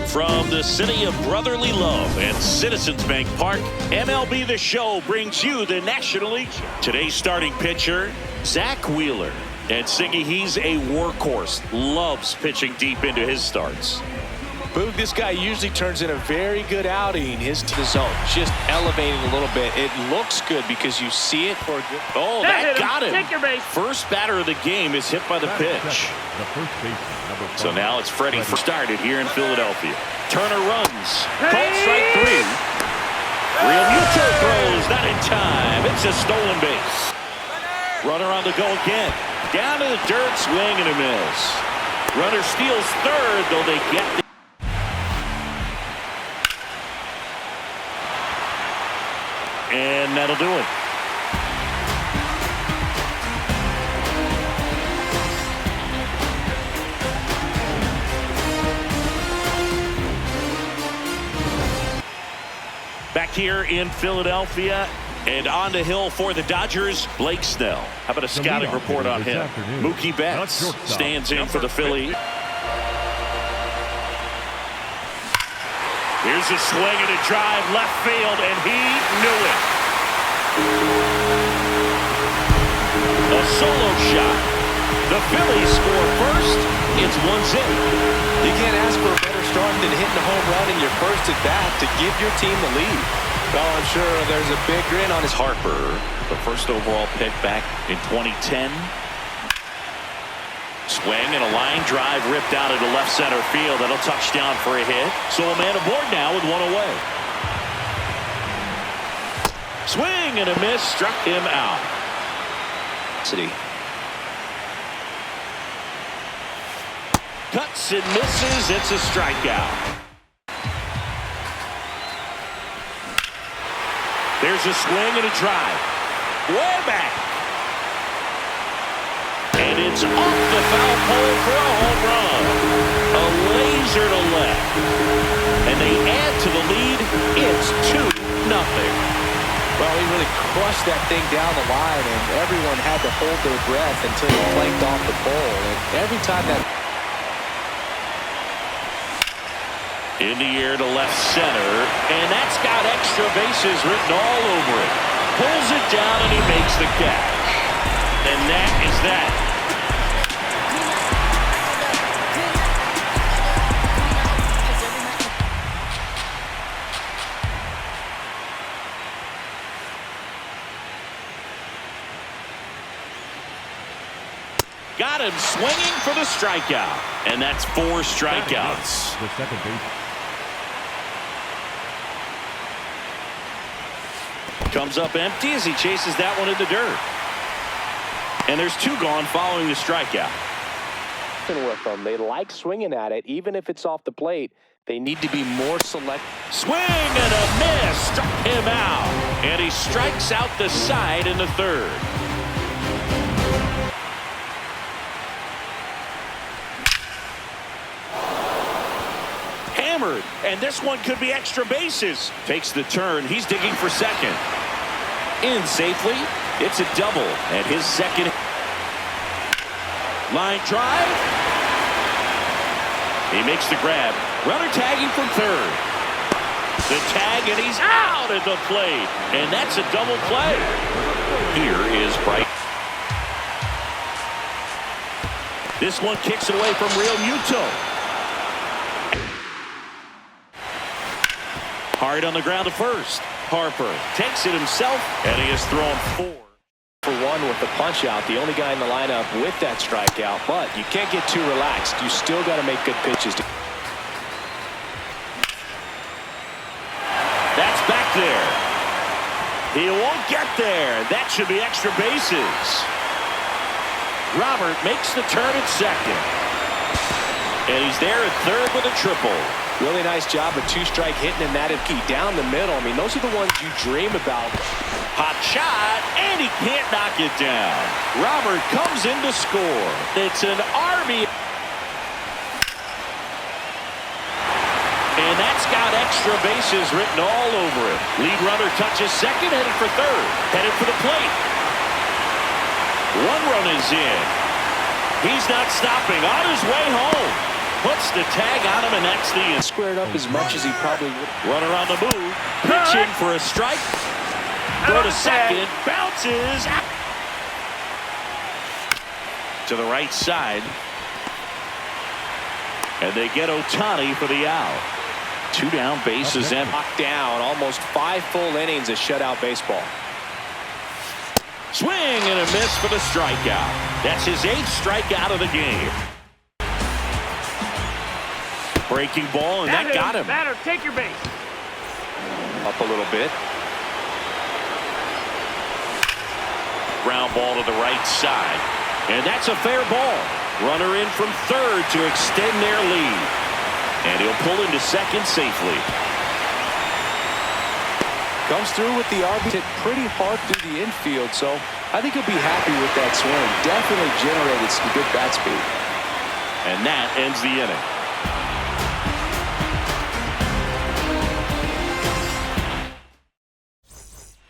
From the city of brotherly love and Citizens Bank Park, MLB The Show brings you the National League. Today's starting pitcher, Zach Wheeler. And Siggy, he's a workhorse, loves pitching deep into his starts. Boog, this guy usually turns in a very good outing. His to the zone, just elevating a little bit. It looks good because you see it. Oh, that got him. First batter of the game is hit by the pitch. So now it's Freddie started here in Philadelphia. Turner runs. Called strike 3. Real Muto throws, not in time. It's a stolen base. Runner on the go again. Down to the dirt, swing and a miss. Runner steals third, though they get the and that'll do it. Back here in Philadelphia and on the hill for the Dodgers, Blake Snell. How about a scouting report on him? Mookie Betts stands in for the Phillies. Here's a swing and a drive left field, and he knew it. A solo shot. The Phillies score first. It's 1-0. You can't ask for a better start than hitting a home run in your first at bat to give your team the lead. Well, I'm sure there's a big grin on his Harper, the first overall pick back in 2010. Swing and a line drive ripped out into left center field. That'll touch down for a hit. So a man aboard now with one away. Swing and a miss, struck him out. City. Cuts and misses. It's a strikeout. There's a swing and a drive. Way back. And it's off the foul pole for a home run. A laser to left. And they add to the lead. It's 2-0. Well, he really crushed that thing down the line, and everyone had to hold their breath until he planked off the pole. And every time that in the air to left center, and that's got extra bases written all over it. Pulls it down and he makes the catch. And that is that. Got him swinging for the strikeout. And that's 4 strikeouts. The second base. Comes up empty as he chases that one in the dirt. And there's 2 gone following the strikeout. with them, they like swinging at it, even if it's off the plate. They need to be more select. Swing and a miss, struck him out, and he strikes out the side in the third. Hammered, and this one could be extra bases. Takes the turn, he's digging for second. In safely, it's a double, and his second. Line drive. He makes the grab. Runner tagging from third. The tag, and he's out at the plate. And that's a double play. Here is Bright. This one kicks away from Real Muto. Hard on the ground to first. Harper takes it himself, and he has thrown 4. For one with the punch out, the only guy in the lineup with that strikeout, but you can't get too relaxed. You still got to make good pitches. That's back there. He won't get there. That should be extra bases. Robert makes the turn at second. And he's there at third with a triple. Really nice job of two-strike hitting in that key down the middle. I mean, those are the ones you dream about. Hot shot, and he can't knock it down. Robert comes in to score. It's an RBI. And that's got extra bases written all over it. Lead runner touches second, headed for third. Headed for the plate. One run is in. He's not stopping. On his way home. Puts the tag on him, and that's the end. Squared up as much as he probably would. Runner on the move. Pitching for a strike. Throw to second. Bounces out. To the right side. And they get Ohtani for the out. 2 down, bases empty. Knocked down, almost 5 full innings of shutout baseball. Swing and a miss for the strikeout. That's his 8th strikeout of the game. Breaking ball, and that got him. Batter, take your base. Up a little bit. Ground ball to the right side. And that's a fair ball. Runner in from third to extend their lead. And he'll pull into second safely. Comes through with the RB. Hit pretty hard through the infield, so I think he'll be happy with that swing. Definitely generated some good bat speed. And that ends the inning.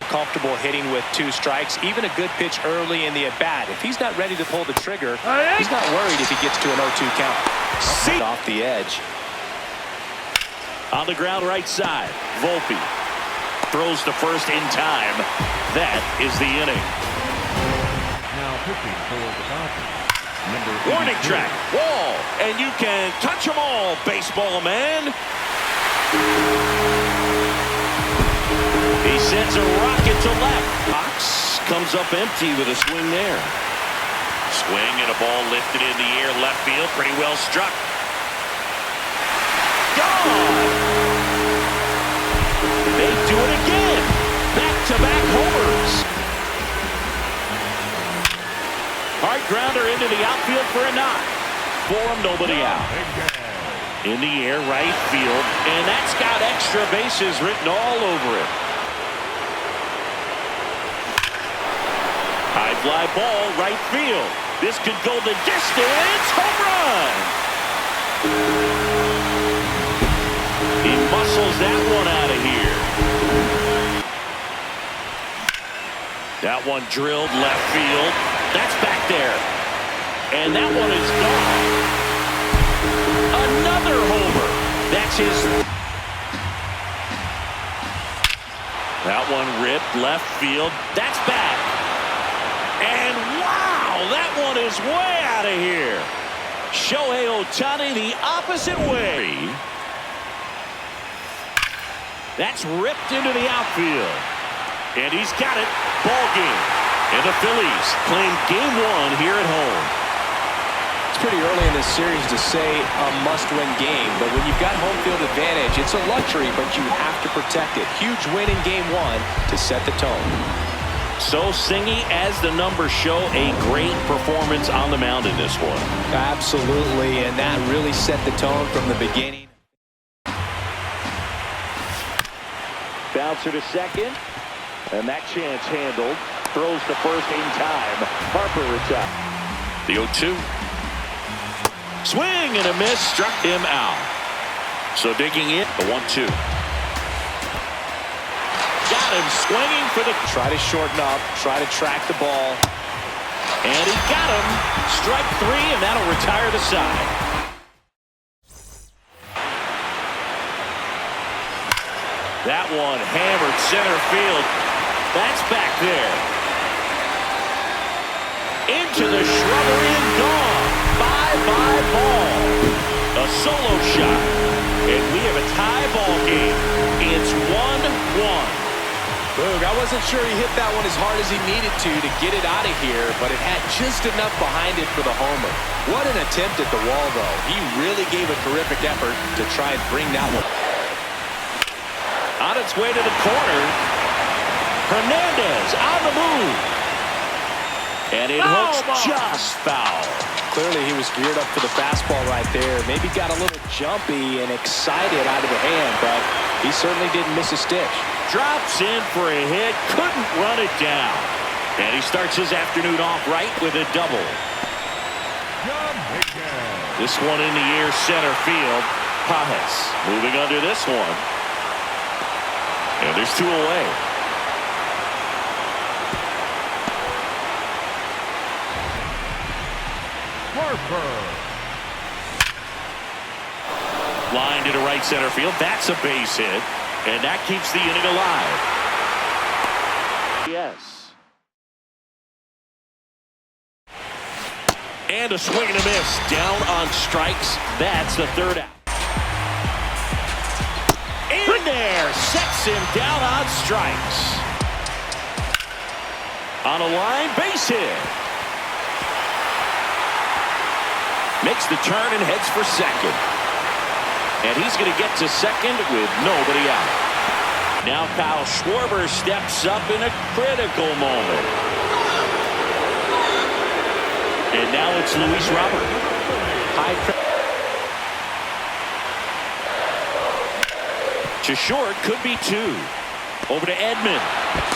Comfortable hitting with 2 strikes. Even a good pitch early in the at-bat. If he's not ready to pull the trigger, he's not worried if he gets to an 0-2 count. Off the edge. On the ground right side, Volpe throws to first in time. That is the inning. Now pitching for the Dodgers. Warning track, wall, and you can touch them all, baseball man. He sends a rocket to left. Cox comes up empty with a swing there. Swing and a ball lifted in the air, left field, pretty well struck. Gone! They do it again. Back-to-back homers. Hard grounder into the outfield for a knock. For him, nobody out. In the air, right field, and that's got extra bases written all over it. High fly ball, right field. This could go the distance. Home run! He muscles that one out of here. That one drilled left field. That's back there. And that one is gone. Another homer. That's his. That one ripped left field. That's back. And wow, that one is way out of here. Shohei Ohtani the opposite way. That's ripped into the outfield. And he's got it. Ball game. And the Phillies claim game 1 here at home. It's pretty early in this series to say a must-win game, but when you've got home field advantage, it's a luxury, but you have to protect it. Huge win in game 1 to set the tone. So, Singy, as the numbers show, a great performance on the mound in this one. Absolutely, and that really set the tone from the beginning. Bouncer to second, and that chance handled. Throws to first in time. Harper retired. The 0-2. Swing and a miss, struck him out. So digging in, the 1-2. Got him swinging for the. Try to shorten up, try to track the ball. And he got him. Strike 3, and that'll retire the side. That one hammered center field. That's back there. Into the shrubbery and gone. Bye-bye ball. A solo shot. And we have a tie ball game. It's 1-1. Boog, I wasn't sure he hit that one as hard as he needed to get it out of here, but it had just enough behind it for the homer. What an attempt at the wall, though. He really gave a terrific effort to try and bring that one. On its way to the corner. Hernandez on the move. And it hooks just foul. Clearly he was geared up for the fastball right there. Maybe got a little jumpy and excited out of the hand, but he certainly didn't miss a stitch. Drops in for a hit. Couldn't run it down. And he starts his afternoon off right with a double. This one in the air center field. Pajes moving under this one. And there's 2 away. Line to right center field. That's a base hit. And that keeps the inning alive. Yes. And a swing and a miss. Down on strikes. That's the third out. In there. Sets him down on strikes. On a line, base hit. Makes the turn and heads for second. And he's going to get to second with nobody out. Now Kyle Schwarber steps up in a critical moment. And now it's Luis Robert. To short, could be two. Over to Edman.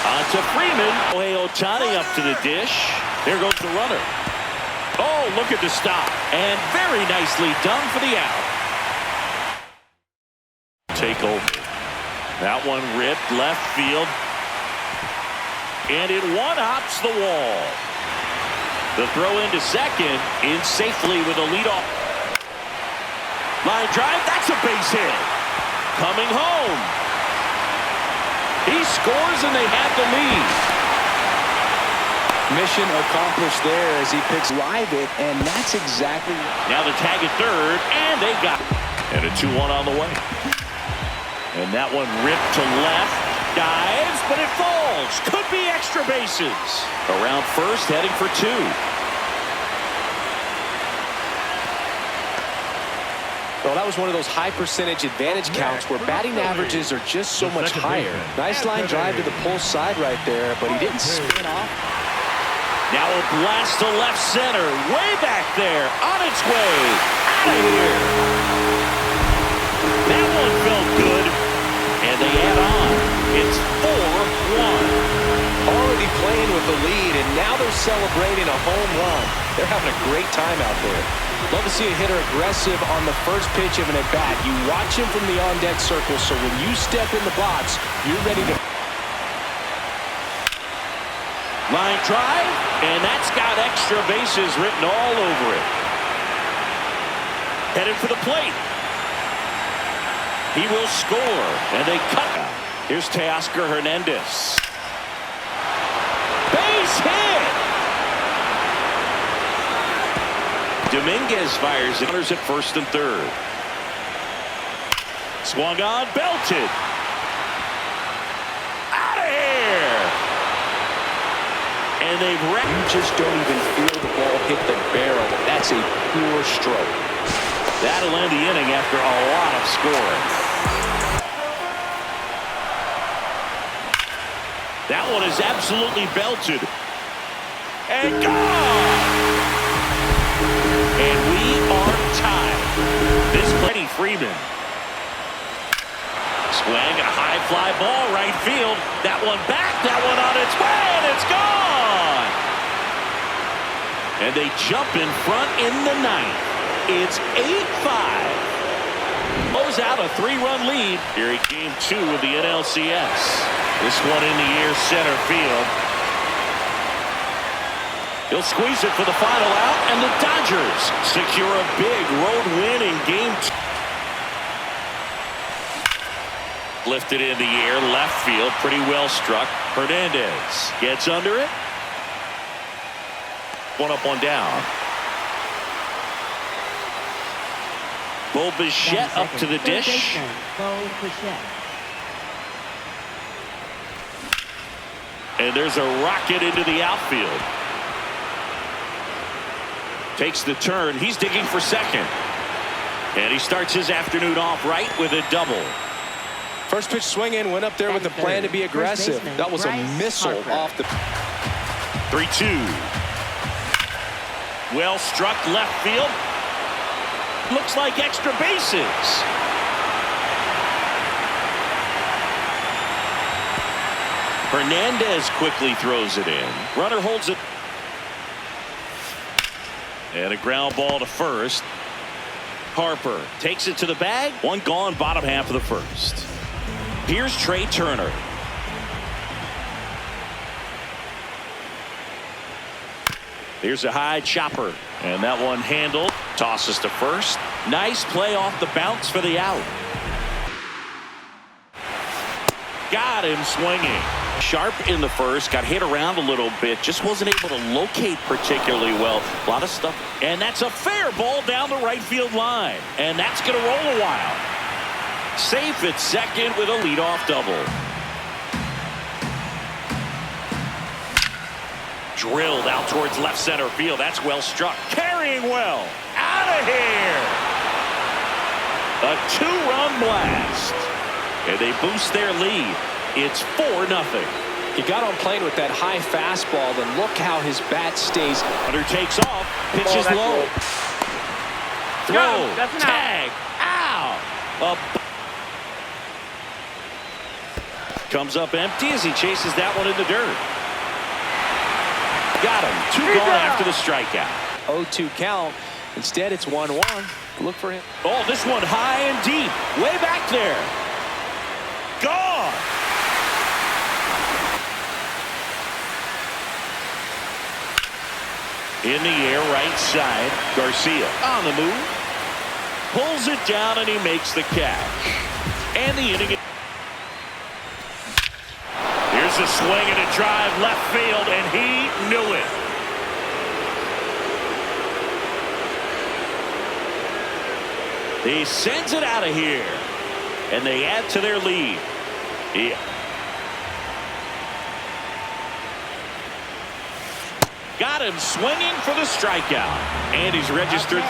On to Freeman. Ohtani up to the dish. There goes the runner. Oh, look at the stop. And very nicely done for the out. Take over. That one ripped left field. And it one-hops the wall. The throw into second in safely with a leadoff. Line drive. That's a base hit. Coming home. He scores and they have the lead. Mission accomplished there as he picks live it, and that's exactly. Now the tag at third, and they got it. And a 2-1 on the way. And that one ripped to left. Dives, but it falls. Could be extra bases. Around first, heading for two. Well, that was one of those high percentage advantage counts where batting averages are just so much higher. Nice line drive to the pull side right there, but he didn't spin off. Now a blast to left center. Way back there. On its way. Out of here. That one felt good. And they add on. It's 4-1. Already playing with the lead, and now they're celebrating a home run. They're having a great time out there. Love to see a hitter aggressive on the first pitch of an at-bat. You watch him from the on-deck circle, so when you step in the box, you're ready to. Line drive, and that's got extra bases written all over it. Headed for the plate. He will score, and they cut. Here's Teoscar Hernandez. Base hit! Dominguez fires it. Runners at first and third. Swung on, belted. Out of here! And they've wrecked. You just don't even feel the ball hit the barrel. That's a pure stroke. That'll end the inning after a lot of scoring. That one is absolutely belted. And gone! And we are tied. This Freddie Freeman. Swing, a high fly ball, right field. That one back, that one on its way, and it's gone! And they jump in front in the ninth. It's 8-5. Blows out a 3-run lead here in Game 2 of the NLCS. This one in the air center field. He'll squeeze it for the final out, and the Dodgers secure a big road win in Game 2. Lifted in the air, left field, pretty well struck. Hernandez gets under it. One up, one down. Bo Bichette up to the dish. And there's a rocket into the outfield. Takes the turn. He's digging for second. And he starts his afternoon off right with a double. First pitch swing in, went up there with the plan to be aggressive. That was a missile off the. 3-2. Well struck left field. Looks like extra bases. Hernandez quickly throws it in. Runner holds it. And a ground ball to first. Harper takes it to the bag. One gone, bottom half of the first. Here's Trey Turner. Here's a high chopper, and that one handled. Tosses to first. Nice play off the bounce for the out. Got him swinging. Sharp in the first, got hit around a little bit, just wasn't able to locate particularly well. A lot of stuff, and that's a fair ball down the right field line, and that's going to roll a while. Safe at second with a leadoff double. Drilled out towards left center field. That's well struck. Carrying well. Out of here. A two-run blast. And they boost their lead. It's 4-0. He got on plane with that high fastball, then look how his bat stays. Hunter takes off. Pitches low. Throw. Tag. Ow. Comes up empty as he chases that one in the dirt. Got him. 2 gone after the strikeout. 0-2 count. Instead, it's 1-1. Look for him. Oh, this one high and deep. Way back there. Gone. In the air, right side. Garcia on the move. Pulls it down, and he makes the catch. And the inning. Here's a swing and a drive left field, and he knew it. He sends it out of here, and they add to their lead. Yeah. Got him swinging for the strikeout, and he's registered.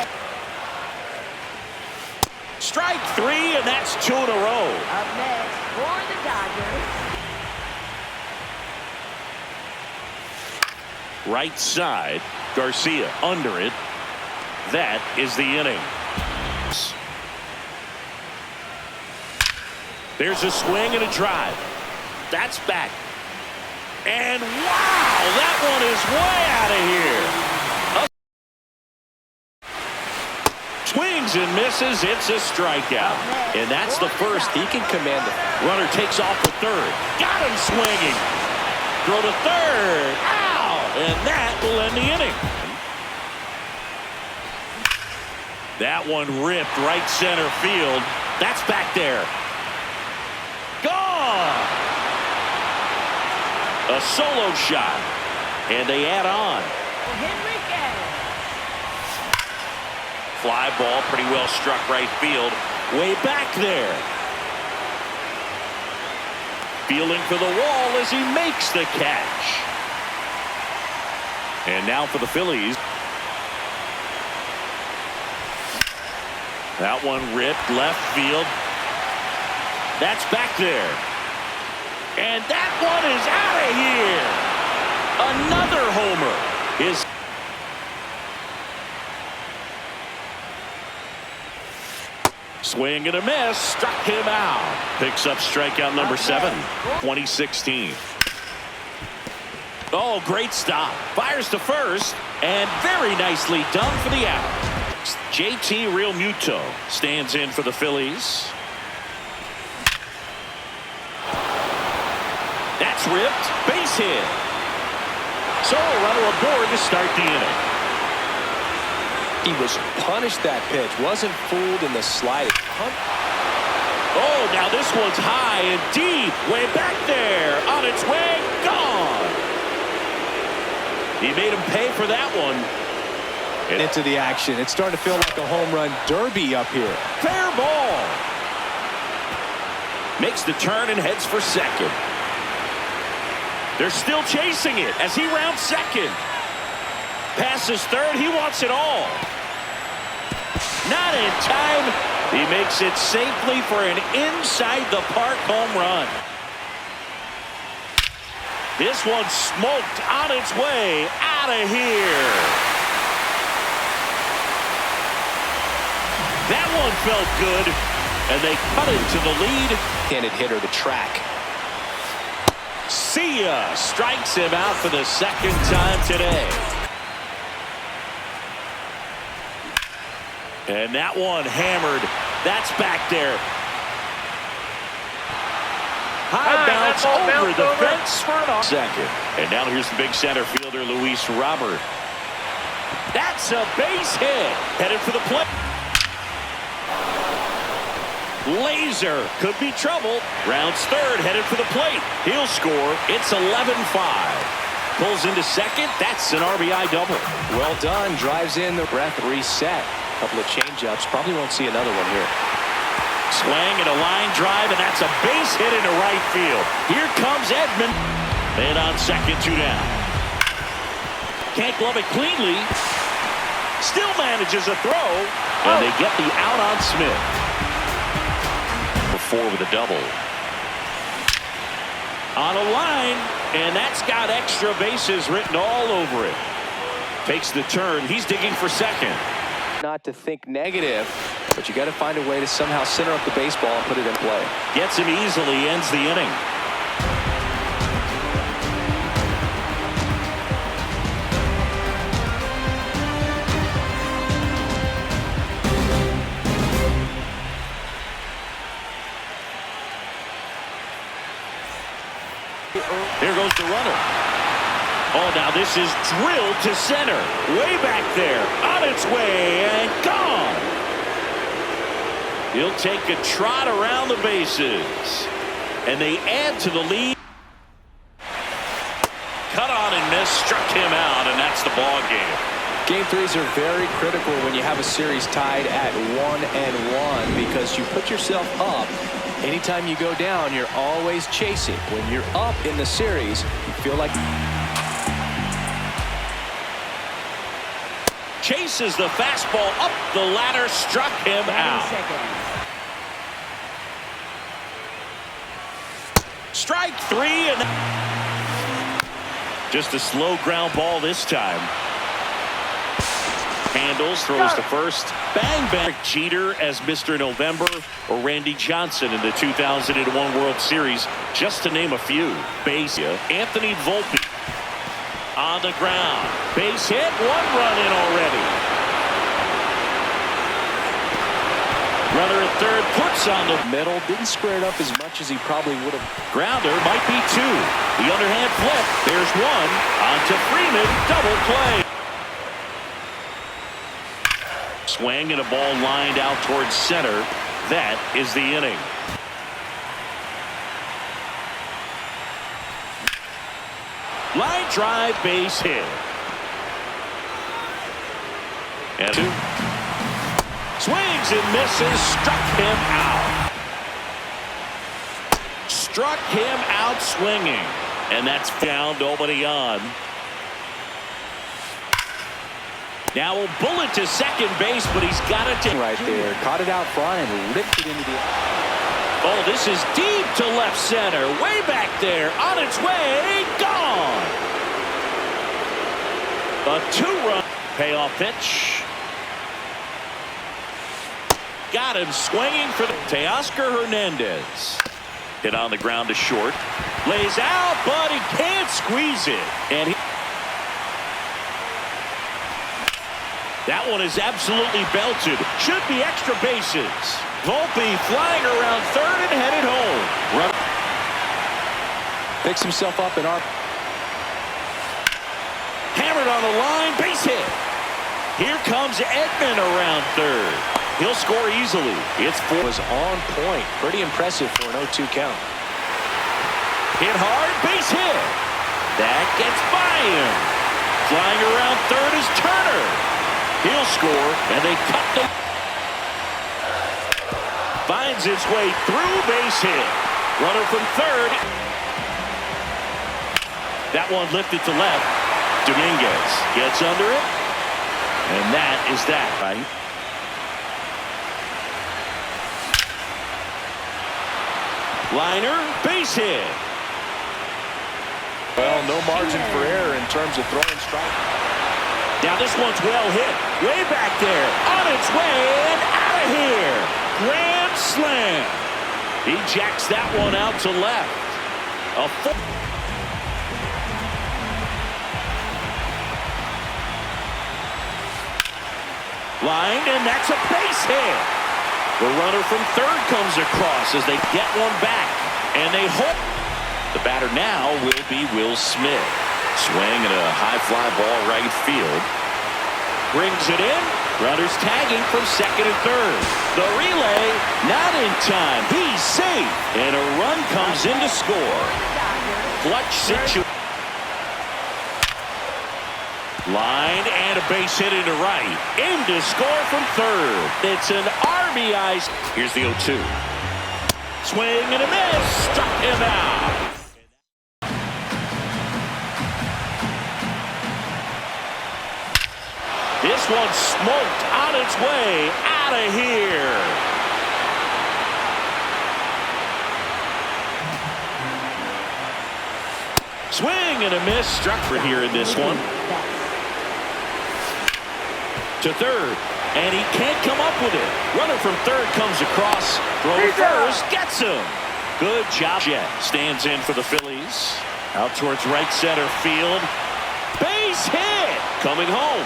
Strike 3, and that's 2 in a row. Up next for the Dodgers. Right side, Garcia under it. That is the inning. There's a swing and a drive. That's back. And wow, that one is way out of here. Swings and misses. It's a strikeout. And that's the first. He can command it. Runner takes off for third. Got him swinging. Throw to third. Ow! And that will end the inning. That one ripped right center field. That's back there. Gone! A solo shot. And they add on. Fly ball pretty well struck right field. Way back there. Feeling for the wall as he makes the catch. And now for the Phillies. That one ripped left field. That's back there. And that one is out of here. Another homer is. Swing and a miss. Struck him out. Picks up strikeout number 7. 2016. Oh, great stop. Fires to first. And very nicely done for the out. JT Realmuto stands in for the Phillies. That's ripped. Base hit. So a runner aboard to start the inning. He was punished that pitch. Wasn't fooled in the slightest. Oh, now this one's high and deep. Way back there. On its way. Gone. He made him pay for that one. And into the action. It's starting to feel like a home run derby up here. Fair ball. Makes the turn and heads for second. They're still chasing it as he rounds second. Passes third. He wants it all. Not in time. He makes it safely for an inside the park home run. This one smoked on its way out of here. That one felt good, and they cut into the lead. Handed hitter to track. See ya. Strikes him out for the second time today. And that one hammered. That's back there. High bounce over the fence for an second. And now here's the big center fielder, Luis Robert. That's a base hit. Headed for the plate. Laser could be trouble. Rounds third, headed for the plate. He'll score. It's 11-5. Pulls into second. That's an RBI double. Well done. Drives in the breath reset. Couple of changeups. Probably won't see another one here. Swing and a line drive, and that's a base hit into right field. Here comes Edman. And on second, 2 down. Can't glove it cleanly. Still manages a throw. And they get the out on Smith. For 4 with a double. On a line, and that's got extra bases written all over it. Takes the turn. He's digging for second. Not to think negative, but you got to find a way to somehow center up the baseball and put it in play. Gets him easily, ends the inning. Here goes the runner. Oh, now this is drilled to center. Way back there. On its way and gone. He'll take a trot around the bases. And they add to the lead. Cut on and miss. Struck him out, and that's the ball game. Game threes are very critical when you have a series tied at 1-1 because you put yourself up. Anytime you go down, you're always chasing. When you're up in the series, you feel like... Chases the fastball up the ladder, struck him out. Strike 3, and just a slow ground ball this time. Handles, throws to first. Bang, bang. Jeter as Mr. November, or Randy Johnson in the 2001 World Series, just to name a few. Base, Anthony Volpe on the ground. Base hit, 1 run in already. Runner at third puts on the middle. Didn't square it up as much as he probably would have. Grounder might be 2. The underhand flip. There's 1. On to Freeman. Double play. Swing and a ball lined out towards center. That is the inning. Line drive, base hit. And 2. Swings and misses. Struck him out. Struck him out swinging. And that's down, nobody on. Now a bullet to second base, but he's got it right there. Caught it out front and ripped it into the... Oh, this is deep to left center. Way back there. On its way. Gone. A 2-run payoff pitch. Got him swinging for the Teoscar Hernandez. Hit on the ground to short. Lays out, but he can't squeeze it. And he... That one is absolutely belted. Should be extra bases. Volpe flying around third and headed home. Picks himself up in our... Hammered on the line, base hit. Here comes Edman around third. He'll score easily. It's 4. Was on point. Pretty impressive for an 0-2 count. Hit hard, base hit. That gets by him. Flying around third is Turner. He'll score, and they cut the... Finds its way through, base hit. Runner from third. That one lifted to left. Dominguez gets under it. And that is that, right? Liner, base hit. Well, no margin for error in terms of throwing strike. Now this one's well hit. Way back there. On its way and out of here. Grand slam. He jacks that one out to left. A full... Lined, and that's a base hit. The runner from third comes across as they get one back. And they hold. The batter now will be Will Smith. Swing and a high fly ball right field. brings it in. Runners tagging from second and third. The relay, not in time. He's safe. And a run comes in to score. Clutch situation. Line and a base hit into right. In to score from third. It's an RBI. Here's the 0-2. Swing and a miss. Struck him out. This one smoked on its way out of here. Swing and a miss. Struck for here in this one. To third, and he can't come up with it. Runner from third comes across. Throw to first, gets him. Good job. Jet stands in for the Phillies. Out towards right center field. Base hit. Coming home.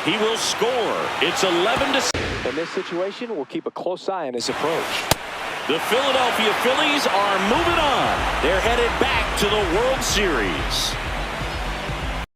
He will score. It's 11-6. In this situation, we'll keep a close eye on his approach. The Philadelphia Phillies are moving on. They're headed back to the World Series.